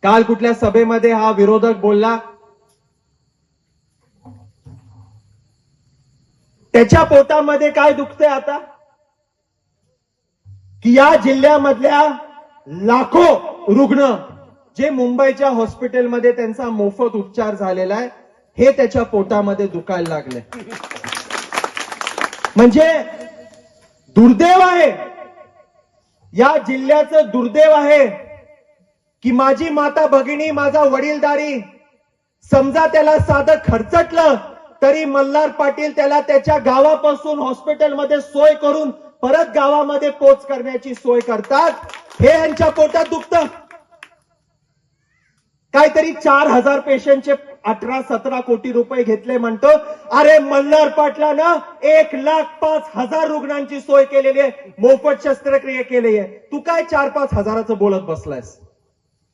काल कुठल्या सभेमध्ये हा विरोधक बोलला, त्याच्या पोटामध्ये काय दुखतंय आता, की या जिल्ह्यामधल्या लाखो रुग्ण जे मुंबईच्या हॉस्पिटलमध्ये त्यांचा मोफत उपचार झालेला आहे, हे त्याच्या पोटामध्ये दुखायला लागले. म्हणजे दुर्दैव आहे, या जिल्ह्याचं दुर्दैव आहे की माझी माता भगिनी, माझा वडीलधारी, समजा त्याला साधं खर्चटलं तरी मल्हार पाटील त्याला त्याच्या गावापासून हॉस्पिटलमध्ये सोय करून परत गावामध्ये पोच करण्याची सोय करतात. हे यांच्या पोटात दुखतं. काहीतरी 4,000 पेशंटचे 18-17 कोटी रुपये घेतले म्हणतो. अरे मल्हार पाटलानं 1,05,000 रुग्णांची सोय केलेली आहे, मोफत शस्त्रक्रिया केली आहे. तू काय 4-5 हजाराचं बोलत बसलायस?